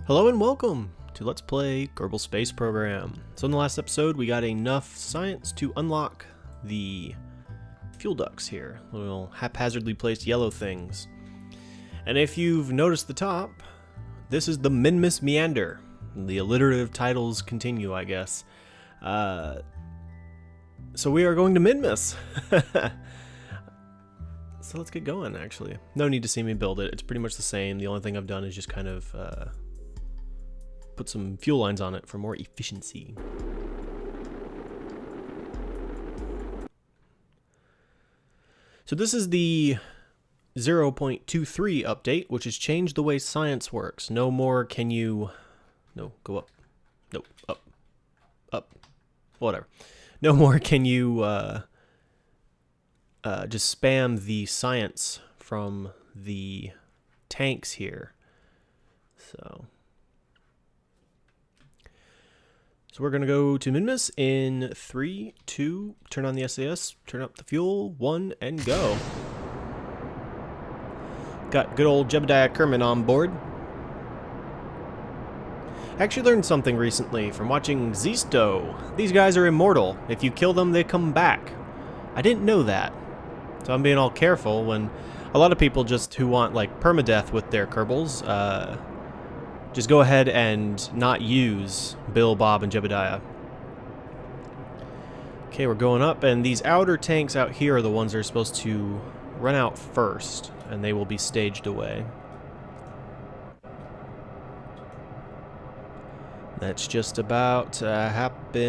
Hello and welcome to Let's Play Kerbal Space Program. So in the last episode we got enough science to unlock the fuel ducts here, little haphazardly placed yellow things. And if you've noticed the top, this is the Minmus Meander. The alliterative titles continue, I guess. So we are going to Minmus. So let's get going, actually. No need to see me build it. It's pretty much the same. The only thing I've done is just kind of put some fuel lines on it for more efficiency. So this is the 0.23 update, which has changed the way science works. No more can you... No, go up. No, up. Up. Whatever. No more can you just spam the science from the tanks here. So we're going to go to Minmus in 3, 2, turn on the SAS, turn up the fuel, 1, and go. Got good old Jebediah Kerman on board. I actually learned something recently from watching Zisto. These guys are immortal. If you kill them, they come back. I didn't know that. So I'm being all careful when a lot of people just who want like permadeath with their Kerbals, just go ahead and not use Bill, Bob, and Jebediah. Okay, we're going up, and these outer tanks out here are the ones that are supposed to run out first, and they will be staged away. That's just about to happen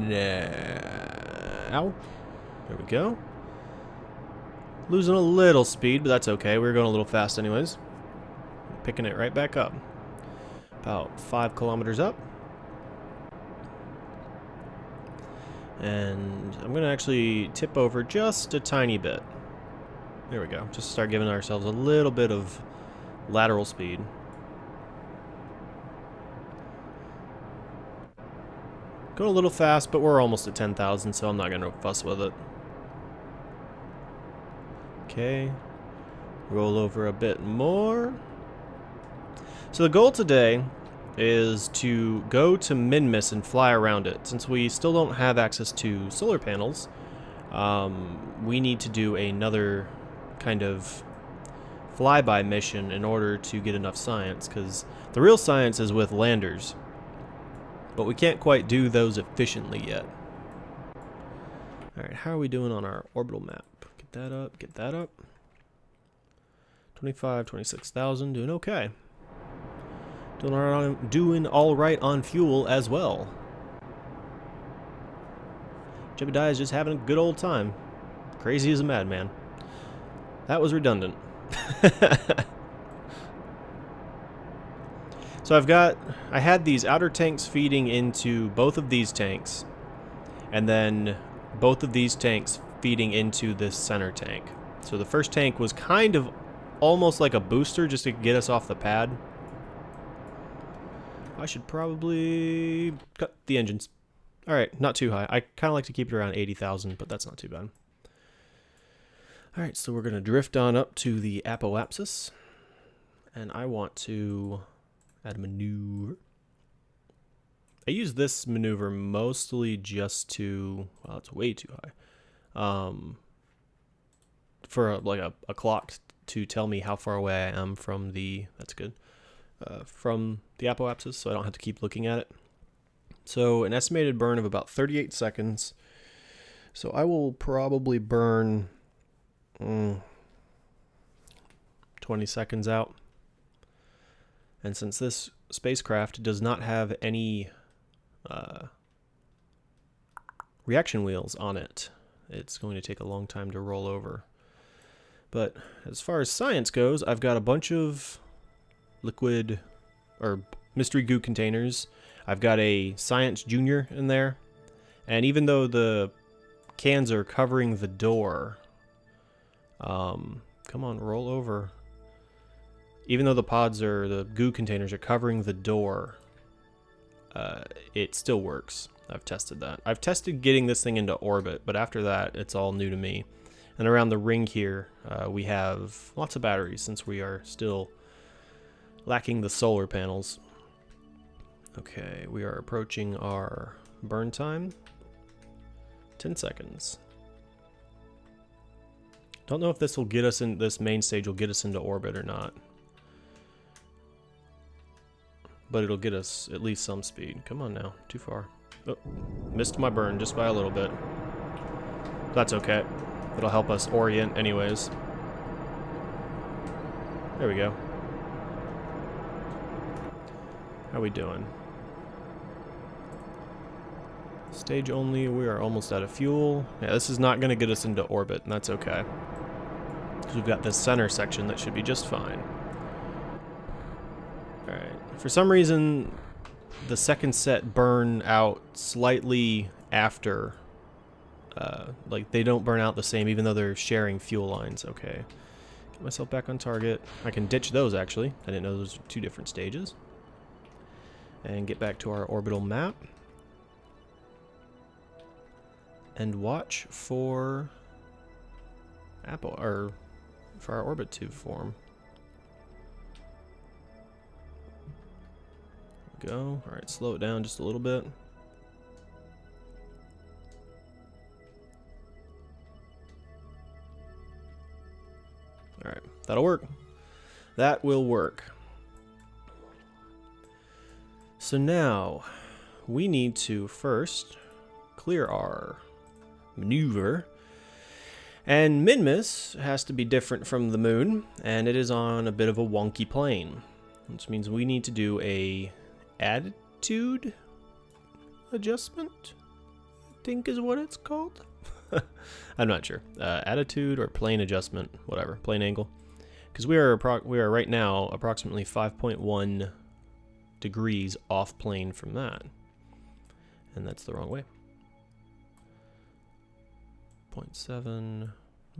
now. There we go. Losing a little speed, but that's okay. We were going a little fast anyways. Picking it right back up. About 5 kilometers up. And I'm going to actually tip over just a tiny bit. There we go. Just start giving ourselves a little bit of lateral speed. Going a little fast, but we're almost at 10,000, so I'm not going to fuss with it. Okay. Roll over a bit more. So the goal today is to go to Minmus and fly around it. Since we still don't have access to solar panels, we need to do another kind of flyby mission in order to get enough science, because the real science is with landers. But we can't quite do those efficiently yet. Alright, how are we doing on our orbital map? Get that up, get that up. 26,000, doing okay. Doing all right on fuel as well. Jebediah is just having a good old time. Crazy as a madman. That was redundant. So I had these outer tanks feeding into both of these tanks, and then both of these tanks feeding into this center tank. So the first tank was kind of almost like a booster just to get us off the pad. I should probably cut the engines. Alright, not too high. I kind of like to keep it around 80,000, but that's not too bad. Alright, so we're going to drift on up to the apoapsis, and I want to add a maneuver. I use this maneuver mostly just to, well, it's way too high, for like a clock to tell me how far away I am from the, that's good, from the apoapsis, so I don't have to keep looking at it. So an estimated burn of about 38 seconds. So I will probably burn 20 seconds out. And since this spacecraft does not have any reaction wheels on it, it's going to take a long time to roll over. But as far as science goes, I've got a bunch of liquid or mystery goo containers. I've got a Science Junior in there. And even though the cans are covering the door, come on, roll over. Even though the goo containers are covering the door, it still works. I've tested that. I've tested getting this thing into orbit, but after that, it's all new to me. And around the ring here, we have lots of batteries since we are still Lacking the solar panels. Okay, we are approaching our burn time. 10 seconds. Don't know if this will get us in, this main stage will get us into orbit or not. But it'll get us at least some speed. Come on now, too far. Oh, missed my burn just by a little bit. That's okay. It'll help us orient anyways. There we go. How we doing? Stage only, we are almost out of fuel. Yeah, this is not going to get us into orbit, and that's okay. Because we've got this center section that should be just fine. Alright. For some reason, the second set burn out slightly after. Like, they don't burn out the same, even though they're sharing fuel lines. Okay. Get myself back on target. I can ditch those, actually. I didn't know those were two different stages. And get back to our orbital map. And watch for for our orbit to form. There we go. Alright, slow it down just a little bit. Alright, that'll work. That will work. So now, we need to first clear our maneuver. And Minmus has to be different from the moon, and it is on a bit of a wonky plane. Which means we need to do a attitude adjustment, I think is what it's called. I'm not sure. Attitude or plane adjustment, whatever, plane angle. Because we are right now approximately 5.1 degrees off plane from that. And that's the wrong way. 0.7.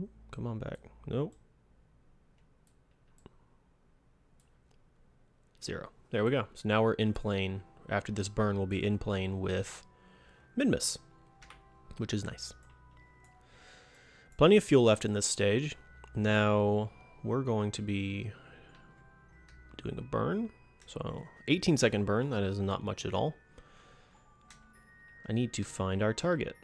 Ooh, come on back. Nope. 0. There we go. So now we're in plane. After this burn, we'll be in plane with Minmus, which is nice. Plenty of fuel left in this stage. Now we're going to be doing a burn. So 18-second burn. That is not much at all. I need to find our target.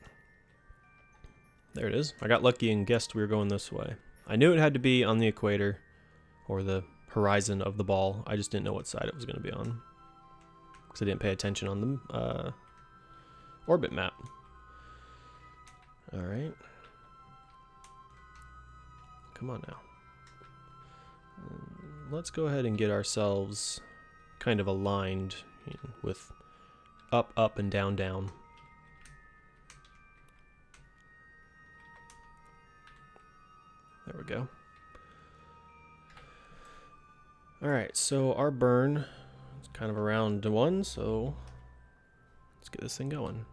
There it is. I got lucky and guessed we were going this way. I knew it had to be on the equator or the horizon of the ball. I just didn't know what side it was going to be on because I didn't pay attention on the orbit map. All right. Come on now. Let's go ahead and get ourselves kind of aligned with up, up, and down, down. There we go. Alright, so our burn is kind of around 1, so let's get this thing going.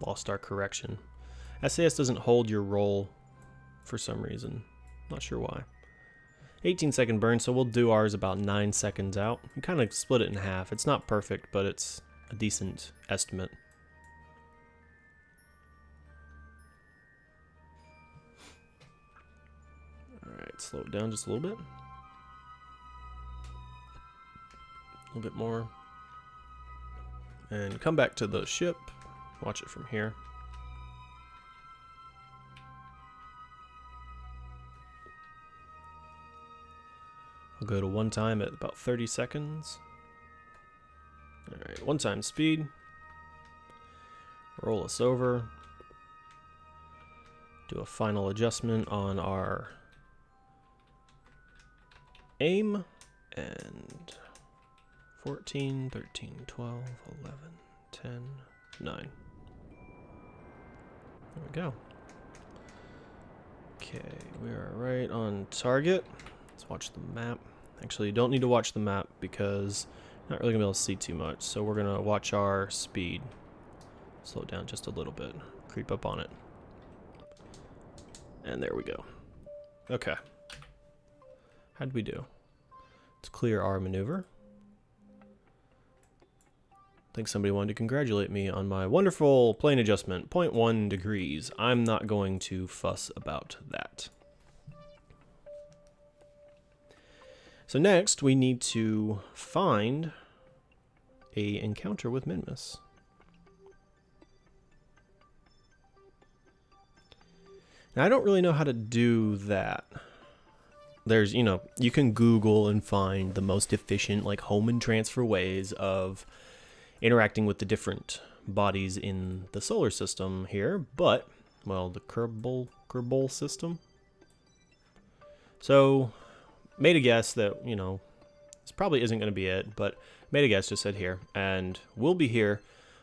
Lost our correction. SAS doesn't hold your roll for some reason. Not sure why. 18-second burn, so we'll do ours about 9 seconds out. We kind of split it in half. It's not perfect, but it's a decent estimate. Alright, slow it down just a little bit. A little bit more. And come back to the ship. Watch it from here. I'll go to one time at about 30 seconds. Alright, one time speed. Roll us over. Do a final adjustment on our aim. And 14, 13, 12, 11, 10, 9. There we go. Okay, we are right on target. Let's watch the map. Actually, you don't need to watch the map because I'm not really going to be able to see too much. So we're going to watch our speed. Slow it down just a little bit. Creep up on it. And there we go. Okay. How'd we do? Let's clear our maneuver. I think somebody wanted to congratulate me on my wonderful plane adjustment. 0.1 degrees. I'm not going to fuss about that. So next we need to find a encounter with Minmus. Now I don't really know how to do that. There's, you know, you can Google and find the most efficient like home and transfer ways of interacting with the different bodies in the solar system here, but, well, the Kerbal system. So, made a guess that, you know, this probably isn't going to be it, but made a guess, just said here, and we'll be here,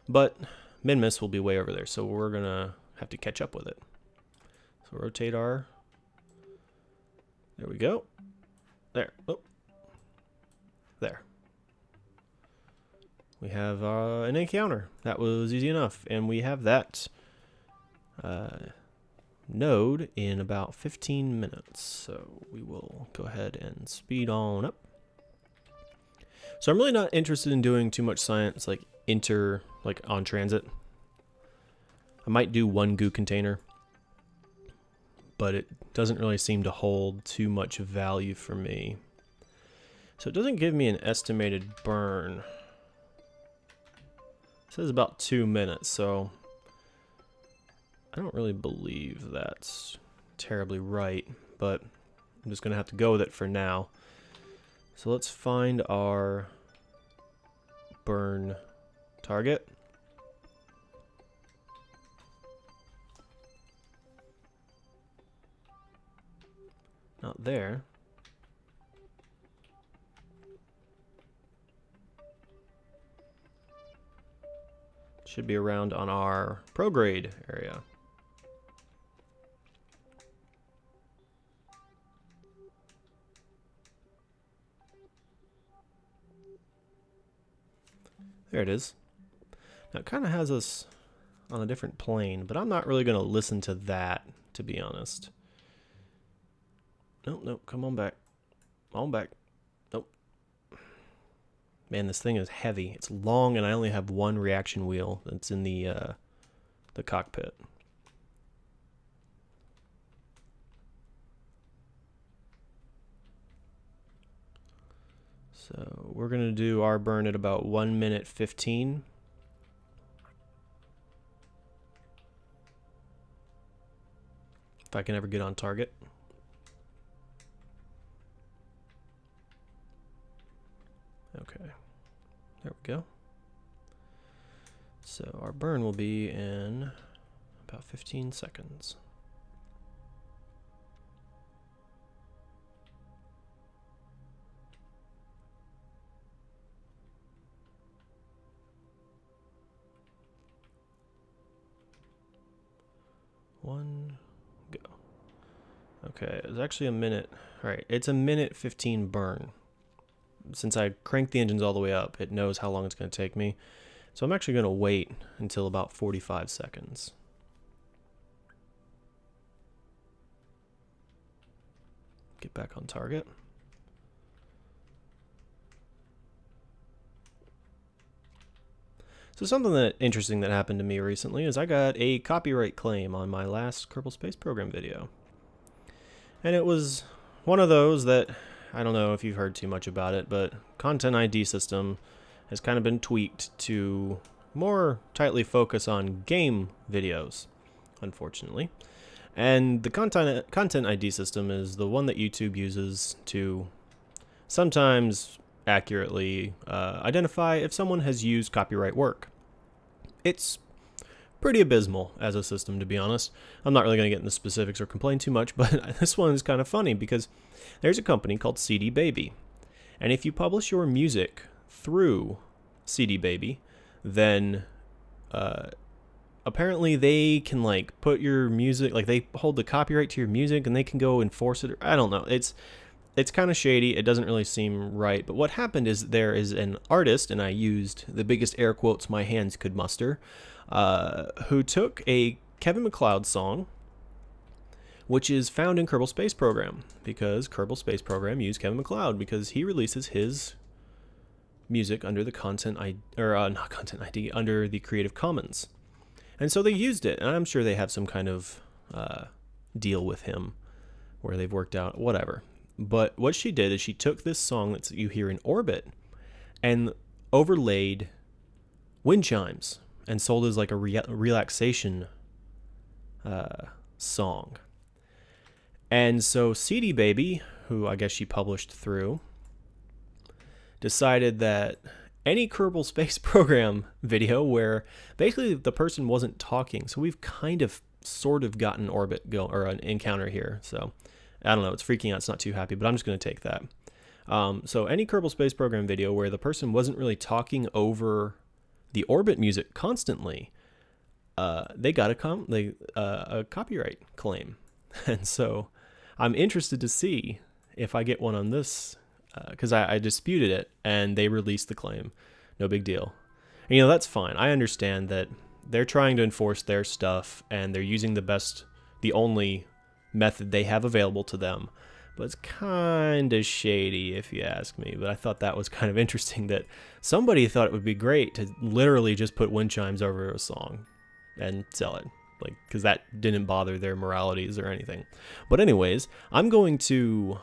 but Minmus will be way over there, so we're going to have to catch up with it. So rotate our, there we go, there, oh, there. We have an encounter. That was easy enough, and we have that node in about 15 minutes, so we will go ahead and speed on up. So I'm really not interested in doing too much science like on transit. I might do one goo container, but it doesn't really seem to hold too much value for me. So it doesn't give me an estimated burn. It says about 2 minutes, so I don't really believe that's terribly right, but I'm just gonna have to go with it for now. So let's find our burn target. Not there. Should be around on our prograde area. There it is. Now it kind of has us on a different plane, but I'm not really going to listen to that, to be honest. Nope, nope, come on back. On back. Nope. Man, this thing is heavy. It's long, and I only have one reaction wheel that's in the cockpit. So we're going to do our burn at about 1 minute 15. If I can ever get on target. Okay, there we go. So our burn will be in about 15 seconds. One, go. Okay, it's actually a minute. All right, it's a minute 15 burn. Since I cranked the engines all the way up, it knows how long it's going to take me. So I'm actually going to wait until about 45 seconds. Get back on target. So something interesting that happened to me recently is I got a copyright claim on my last Kerbal Space Program video. And it was one of those that, I don't know if you've heard too much about it, but Content ID system has kind of been tweaked to more tightly focus on game videos, unfortunately. And the Content ID system is the one that YouTube uses to sometimes accurately identify if someone has used copyright work. It's pretty abysmal as a system, to be honest. I'm not really going to get into specifics or complain too much, but this one is kind of funny because there's a company called CD Baby, and if you publish your music through CD Baby, then apparently they can like put your music, like they hold the copyright to your music and they can go enforce it. I don't know. It's kind of shady. It doesn't really seem right. But what happened is there is an artist, and I used the biggest air quotes my hands could muster, who took a Kevin MacLeod song, which is found in Kerbal Space Program, because Kerbal Space Program used Kevin MacLeod because he releases his music under the under the Creative Commons. And so they used it, and I'm sure they have some kind of deal with him where they've worked out whatever. But what she did is she took this song that you hear in orbit and overlaid wind chimes and sold as like a relaxation song. And so CD Baby, who I guess she published through, decided that any Kerbal Space Program video where basically the person wasn't talking, so we've kind of sort of got an orbit go or an encounter here. So I don't know, it's freaking out, it's not too happy, but I'm just going to take that. So any Kerbal Space Program video where the person wasn't really talking over the orbit music constantly, they got a copyright claim. And so I'm interested to see if I get one on this, because I disputed it and they released the claim. No big deal. And, that's fine. I understand that they're trying to enforce their stuff and they're using the only method they have available to them. But it's kind of shady if you ask me. But I thought that was kind of interesting that somebody thought it would be great to literally just put wind chimes over a song and sell it. Because that didn't bother their moralities or anything. But anyways, I'm going to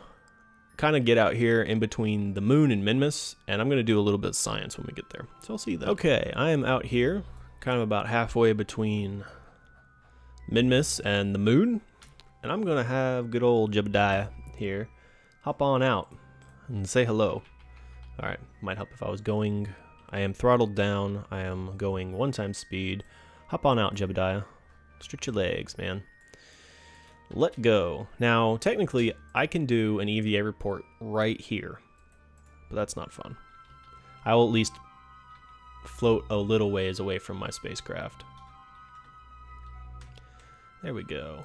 kind of get out here in between the moon and Minmus, and I'm going to do a little bit of science when we get there. So I'll see you then. Okay, I am out here, kind of about halfway between Minmus and the moon, and I'm going to have good old Jebediah here hop on out and say hello. Alright, might help if I was going. I am throttled down. I am going 1x speed. Hop on out, Jebediah. Stretch your legs, man. Let go. Now, technically, I can do an EVA report right here, but that's not fun. I will at least float a little ways away from my spacecraft. There we go.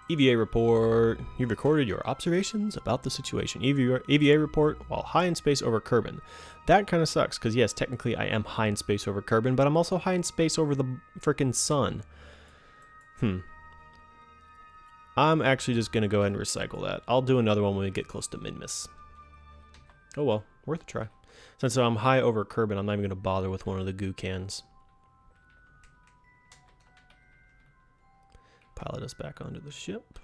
EVA report. You've recorded your observations about the situation. EVA report while high in space over Kerbin. That kind of sucks, because yes, technically I am high in space over Kerbin, but I'm also high in space over the frickin' sun. I'm actually just going to go ahead and recycle that. I'll do another one when we get close to Minmus. Oh well, worth a try. Since I'm high over Kerbin, I'm not even going to bother with one of the goo cans. Pilot us back onto the ship.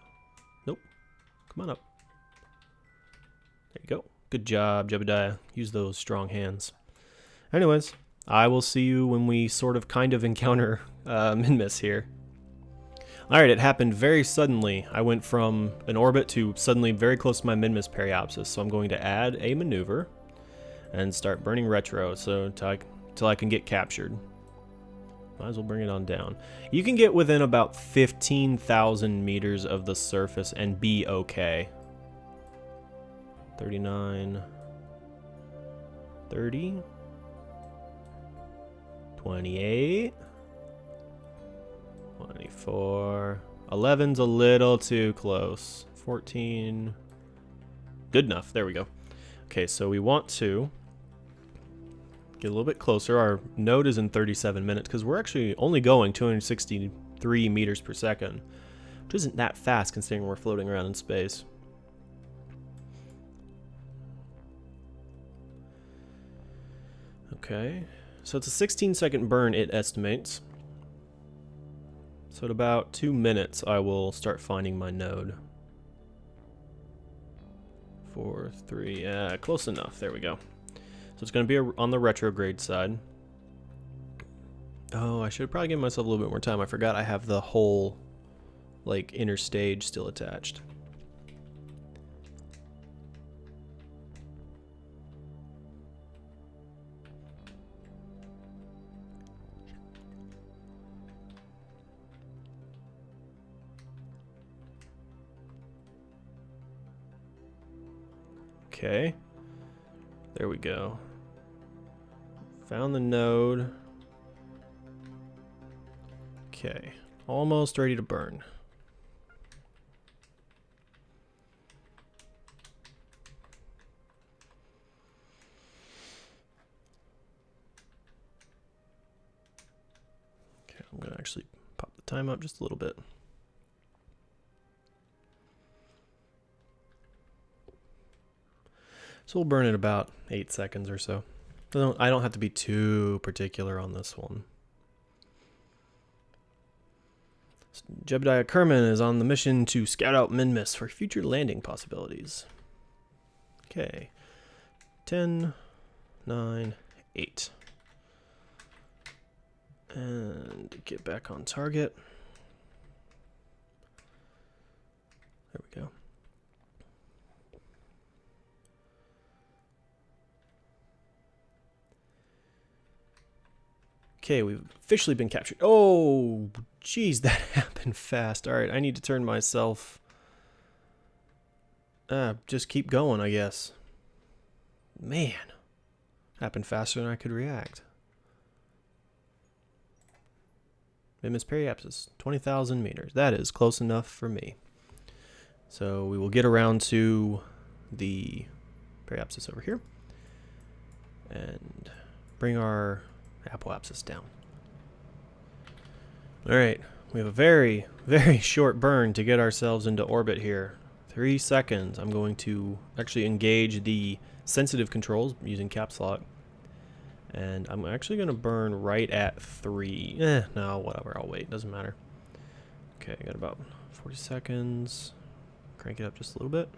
Nope. Come on up. There you go. Good job, Jebediah. Use those strong hands. Anyways, I will see you when we sort of kind of encounter Minmus here. Alright, it happened very suddenly. I went from an orbit to suddenly very close to my Minmus periapsis, so I'm going to add a maneuver and start burning retro so till I can get captured. Might as well bring it on down. You can get within about 15,000 meters of the surface and be okay. 39, 30, 28, 24, 11's a little too close. 14, good enough. There we go. Okay, so we want to get a little bit closer. Our node is in 37 minutes because we're actually only going 263 meters per second, which isn't that fast considering we're floating around in space. Okay, so it's a 16-second burn, it estimates. So at about 2 minutes, I will start finding my node. 4, 3, yeah, close enough. There we go. So it's going to be on the retrograde side. Oh, I should probably give myself a little bit more time. I forgot I have the whole, like, inner stage still attached. Okay, there we go. Found the node. Okay, almost ready to burn. Okay, I'm gonna actually pop the time up just a little bit. So we'll burn in about 8 seconds or so. I don't have to be too particular on this one. Jebediah Kerman is on the mission to scout out Minmus for future landing possibilities. Okay. 10, 9, 8. And get back on target. There we go. Okay, we've officially been captured. Oh, geez, that happened fast. All right, I need to turn myself... just keep going, I guess. Man, happened faster than I could react. Mimus periapsis, 20,000 meters. That is close enough for me. So we will get around to the periapsis over here and bring our apoapsis down. All right, we have a very, very short burn to get ourselves into orbit here. 3 seconds. I'm going to actually engage the sensitive controls using caps lock. And I'm actually going to burn right at 3. No, whatever. I'll wait. Doesn't matter. Okay, I got about 40 seconds. Crank it up just a little bit.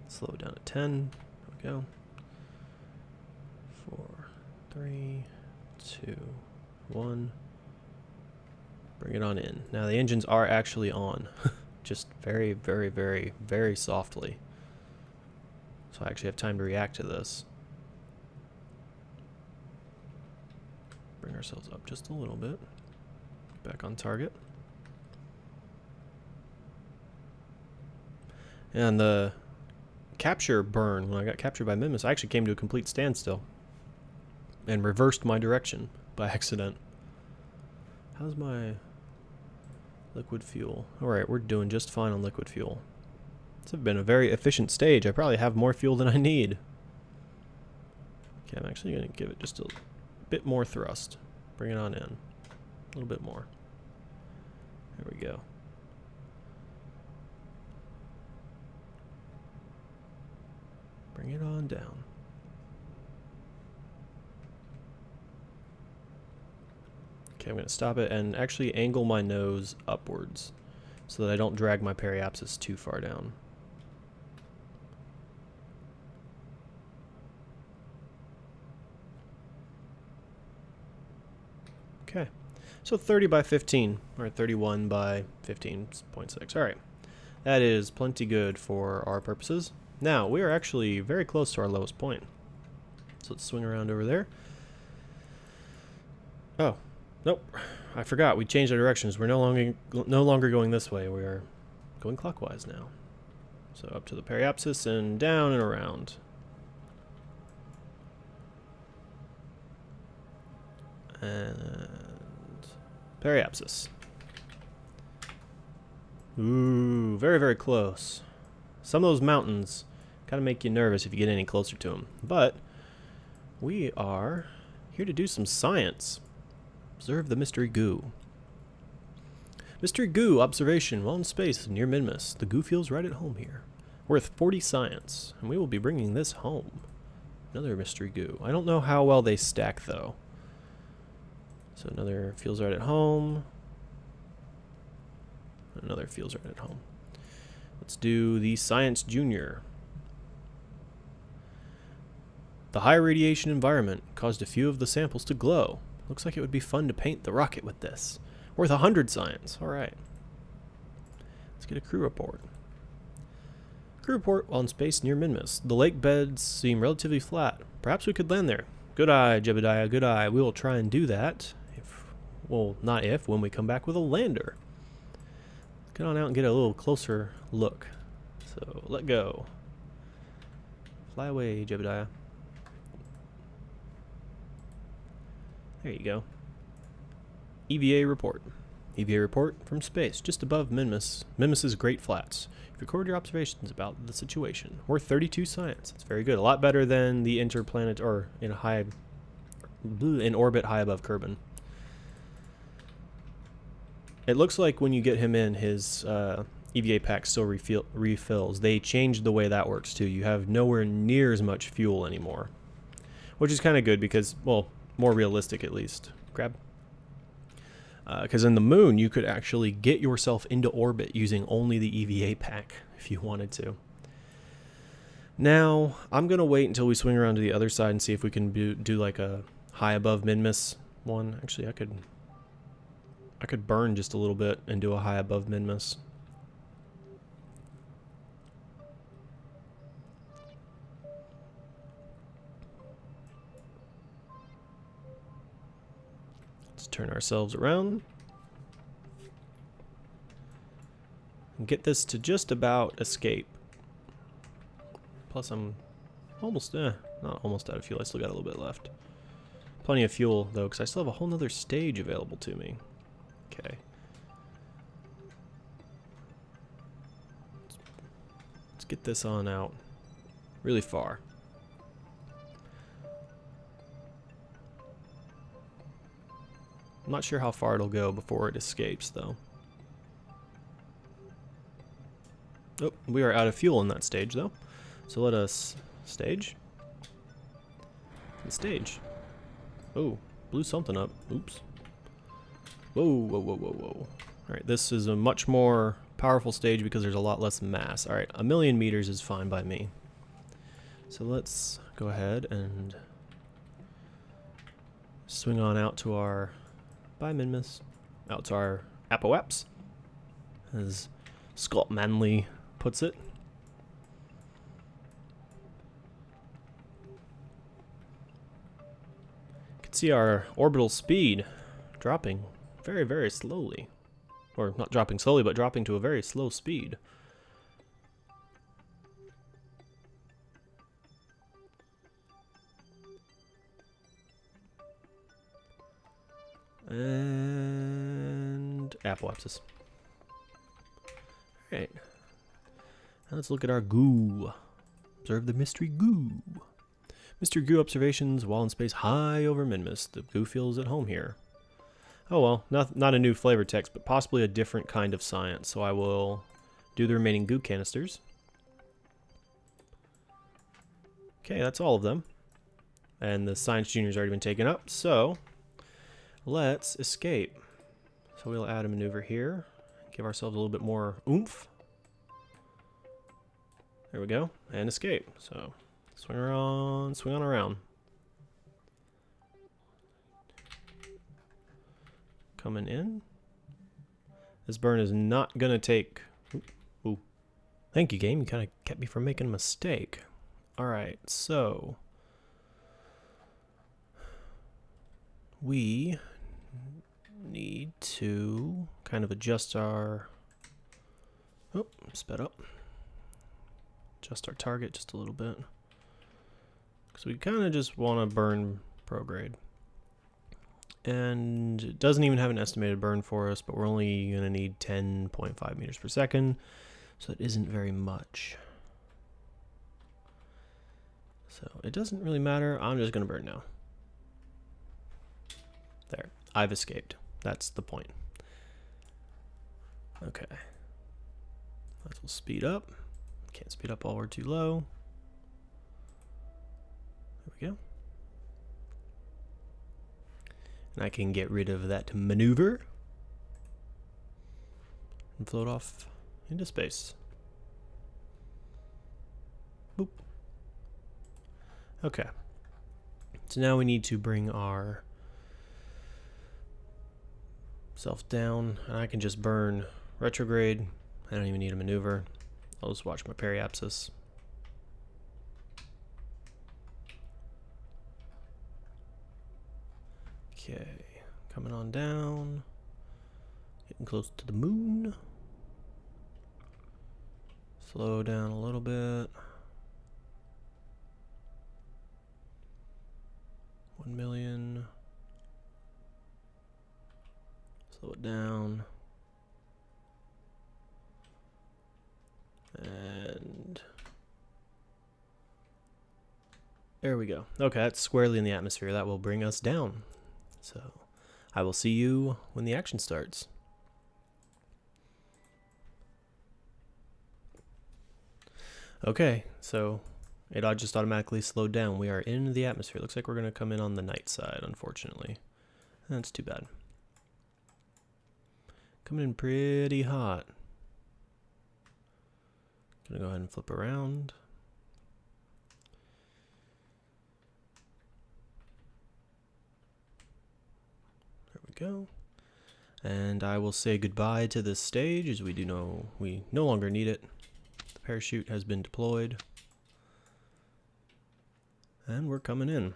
Slow it down to 10. There we go. 4, 3, 2, 1. Bring it on in. Now the engines are actually on. Just very, very, very, very softly. So I actually have time to react to this. Bring ourselves up just a little bit. Back on target. And the capture burn, when I got captured by Mimus, I actually came to a complete standstill. And reversed my direction by accident. How's my liquid fuel? Alright, we're doing just fine on liquid fuel. This has been a very efficient stage. I probably have more fuel than I need. Okay, I'm actually going to give it just a bit more thrust. Bring it on in. A little bit more. There we go. Bring it on down. Okay, I'm going to stop it and actually angle my nose upwards so that I don't drag my periapsis too far down. Okay, so 30 by 15, or 31 by 15.6. All right, that is plenty good for our purposes. Now, we are actually very close to our lowest point. So let's swing around over there. Oh, nope, I forgot. We changed our directions. We're no longer going this way. We are going clockwise now. So up to the periapsis and down and around. And periapsis. Ooh, very, very close. Some of those mountains kind of make you nervous if you get any closer to them. But we are here to do some science. Observe the mystery goo. Mystery goo observation while in space near Mimus. The goo feels right at home here. Worth 40 science, and we will be bringing this home. Another mystery goo. I don't know how well they stack though. So another feels right at home. Another feels right at home. Let's do the Science Junior. The high radiation environment caused a few of the samples to glow. Looks like it would be fun to paint the rocket with this. Worth 100 science. Alright. Let's get a crew report. Crew report while in space near Mimus. The lake beds seem relatively flat. Perhaps we could land there. Good eye, Jebediah, good eye. We will try and do that. Well, not if, when we come back with a lander. Let's get on out and get a little closer look. So, let go. Fly away, Jebediah. There you go. EVA report. EVA report from space, just above Mimus. Mimus's Great Flats. Record your observations about the situation. Worth 32 science. It's very good. A lot better than the interplanet or in orbit high above Kerbal. It looks like when you get him in, his EVA pack still refills. They changed the way that works too. You have nowhere near as much fuel anymore, which is kind of good because, well, more realistic at least. Grab. Because in the moon, you could actually get yourself into orbit using only the EVA pack if you wanted to. Now, I'm going to wait until we swing around to the other side and see if we can do like a high above min-miss one. Actually, I could burn just a little bit and do a high above min-miss. Let's turn ourselves around. And get this to just about escape. Plus I'm almost, not almost out of fuel. I still got a little bit left. Plenty of fuel, though, because I still have a whole nother stage available to me. Okay. Let's get this on out really far. I'm not sure how far it'll go before it escapes, though. Oh, we are out of fuel in that stage, though. So let us stage. And stage. Oh, blew something up. Oops. Whoa, whoa, whoa, whoa, whoa. Alright, this is a much more powerful stage because there's a lot less mass. Alright, 1,000,000 meters is fine by me. So let's go ahead and swing on out to our min-miss. Out to our apoaps, as Scott Manley puts it. See our orbital speed dropping very, very slowly. Or not dropping slowly, but dropping to a very slow speed. And apoapsis. Alright. Now let's look at our goo. Observe the mystery goo. Mr. Goo observations while in space high over min-miss. The goo feels at home here. Oh well, not a new flavor text, but possibly a different kind of science. So I will do the remaining goo canisters. Okay, that's all of them. And the Science Junior's already been taken up, so let's escape. So we'll add a maneuver here. Give ourselves a little bit more oomph. There we go, and escape. So swing on around. Coming in. This burn is not gonna take. Ooh. Thank you, game. You kind of kept me from making a mistake. Alright, so we need to kind of adjust our sped up. Adjust our target just a little bit. Because we kind of just want to burn prograde. And it doesn't even have an estimated burn for us, but we're only going to need 10.5 meters per second. So it isn't very much. So it doesn't really matter. I'm just going to burn now. There. I've escaped. That's the point. Okay. Might as well speed up. Can't speed up while we're too low. There we go. And I can get rid of that maneuver and float off into space. Boop. Okay. So now we need to bring our self down, and I can just burn retrograde. I don't even need a maneuver. I'll just watch my periapsis. Okay, coming on down, getting close to the moon. Slow down a little bit. 1 million. Slow it down. And there we go. Okay, that's squarely in the atmosphere. That will bring us down. So I will see you when the action starts. Okay, so it just automatically slowed down. We are in the atmosphere. Looks like we're going to come in on the night side, unfortunately. That's too bad. Coming in pretty hot. Gonna go ahead and flip around. go. And I will say goodbye to this stage, as we no longer need it. The parachute has been deployed. And we're coming in.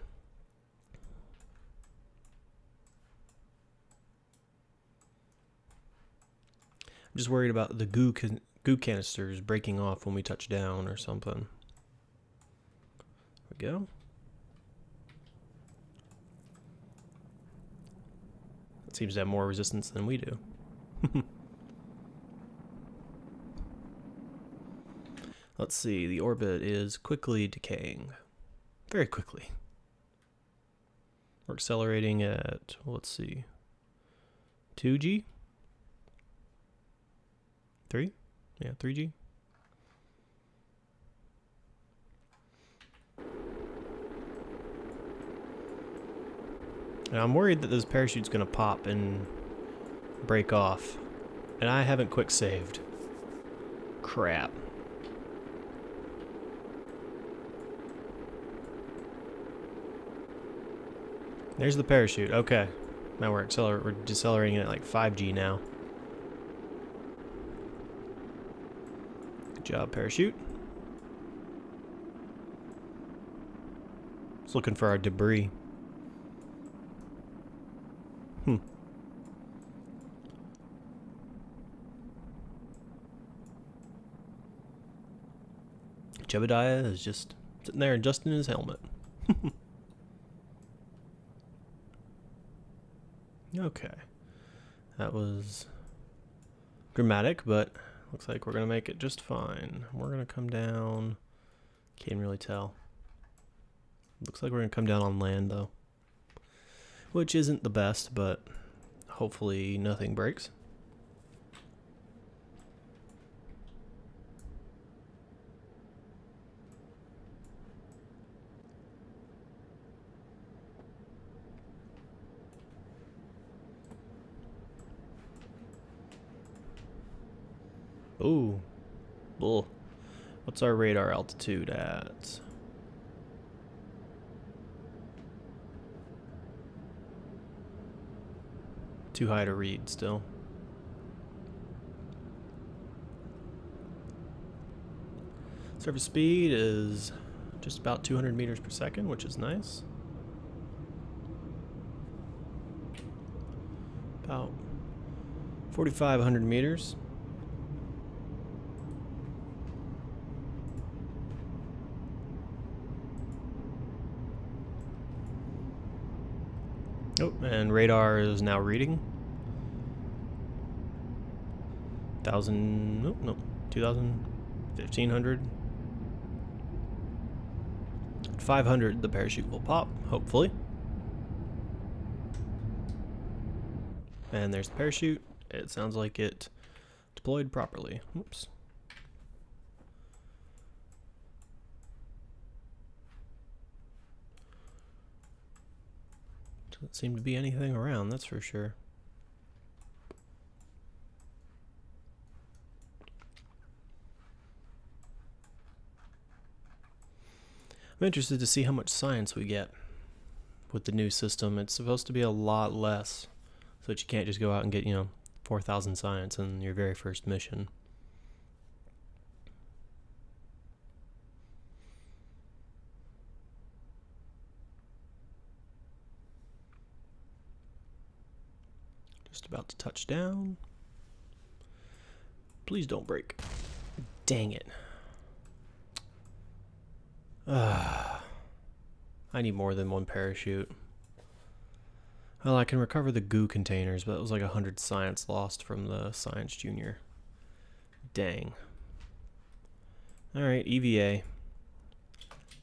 I'm just worried about the goo canisters breaking off when we touch down or something. There we go. It seems to have more resistance than we do. Let's see, the orbit is quickly decaying. Very quickly. We're accelerating at, let's see, 2G? 3? Yeah, 3G. Now I'm worried that this parachute's gonna pop and break off. And I haven't quick saved. Crap. There's the parachute. Okay. Now we're decelerating at like 5G now. Good job, parachute. Just looking for our debris. Jebediah is just sitting there adjusting his helmet. Okay. That was dramatic, but looks like we're going to make it just fine. We're going to come down. Can't really tell. Looks like we're going to come down on land, though. Which isn't the best, but hopefully nothing breaks. Ooh. Bull. What's our radar altitude at? Too high to read still. Surface speed is just about 200 meters per second, which is nice. About 4,500 meters. Oh, and radar is now reading. 1,000, nope, nope, 2,000, 1,500. 500, the parachute will pop, hopefully. And there's the parachute. It sounds like it deployed properly. Oops. Doesn't seem to be anything around, that's for sure. I'm interested to see how much science we get with the new system. It's supposed to be a lot less, so that you can't just go out and get, 4,000 science in your very first mission. Just about to touch down. Please don't break. Dang it. I need more than one parachute. Well, I can recover the goo containers, but that was like 100 science lost from the Science Junior. Dang. Alright, EVA.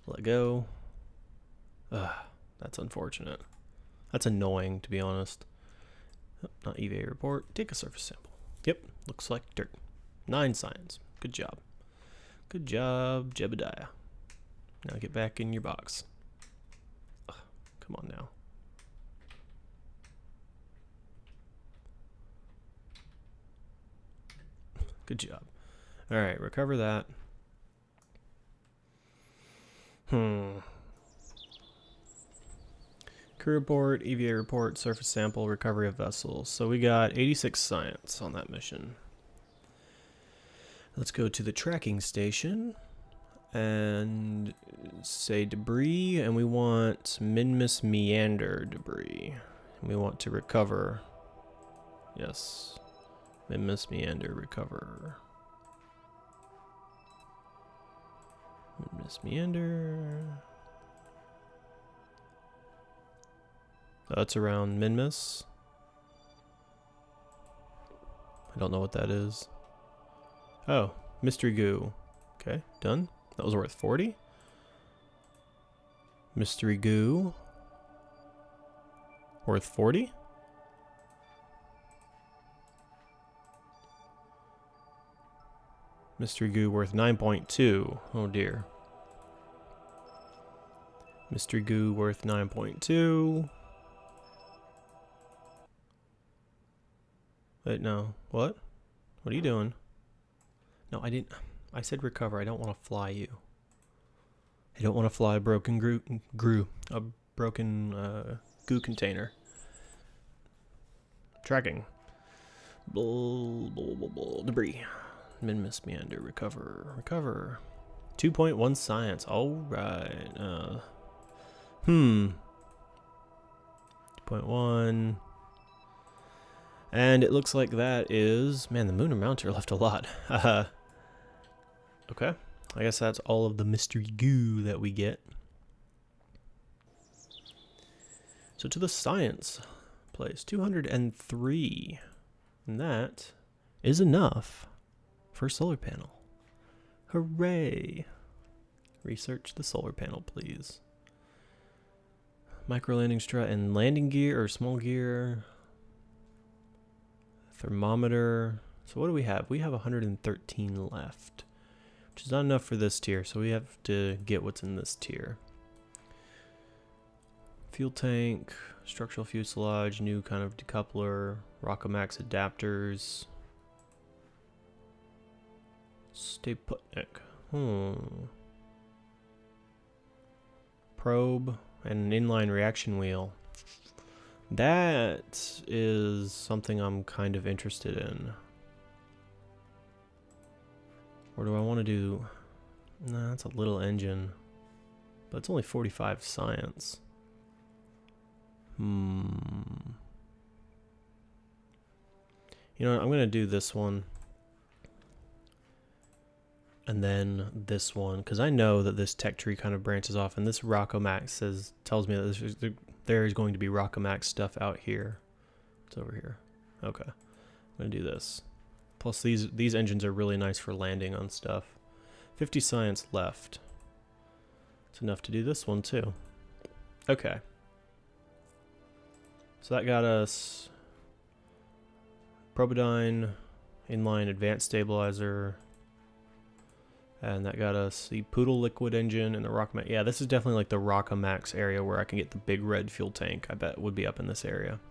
Let go. That's unfortunate. That's annoying, to be honest. Oh, not EVA report. Take a surface sample. Yep, looks like dirt. 9 science. Good job. Good job, Jebediah. Now get back in your box. Ugh, come on now. Good job. Alright, recover that. Crew report, EVA report, surface sample, recovery of vessels. So we got 86 science on that mission. Let's go to the tracking station and say debris, and we want Minmus Meander debris. And we want to recover. Yes. Minmus Meander recover. Minmus Meander. So that's around Minmus. I don't know what that is. Oh, mystery goo. Okay, done. That was worth 40. Mystery goo. Worth 40. Mystery goo worth 9.2. Oh dear. Mystery goo worth 9.2. Wait, no. What? What are you doing? No, I didn't. I said recover. I don't want to fly you. I don't want to fly a broken a broken goo container. Tracking. Debris. Minmus Meander. Recover. 2.1 science. Alright. 2.1. And it looks like that is... Man, the Lunar Mounter left a lot. Okay. I guess that's all of the mystery goo that we get. So to the science place. 203. And that is enough for a solar panel. Hooray! Research the solar panel, please. Micro landing strut and landing gear or small gear. Thermometer. So what do we have? We have 113 left, which is not enough for this tier, so we have to get what's in this tier. Fuel tank, structural fuselage, new kind of decoupler, Rockomax adapters. Stay put, Nick. Probe and an inline reaction wheel. That is something I'm kind of interested in. Or do I want to do... Nah, that's a little engine. But it's only 45 science. You know what, I'm going to do this one. And then this one. Because I know that this tech tree kind of branches off. And this Rockomax tells me that there is going to be Rockomax stuff out here. It's over here. Okay. I'm going to do this. Plus these engines are really nice for landing on stuff. 50 science left. It's enough to do this one too. Okay. So that got us Probodyne, inline advanced stabilizer, and that got us the Poodle liquid engine and the Rockomax. Yeah, this is definitely like the Rockomax area where I can get the big red fuel tank. I bet would be up in this area.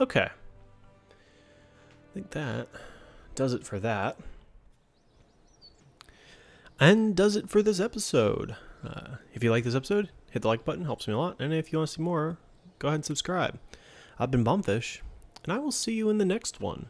Okay. I think that does it for that. And does it for this episode. If you like this episode, hit the like button, helps me a lot. And if you want to see more, go ahead and subscribe. I've been BombFish, and I will see you in the next one.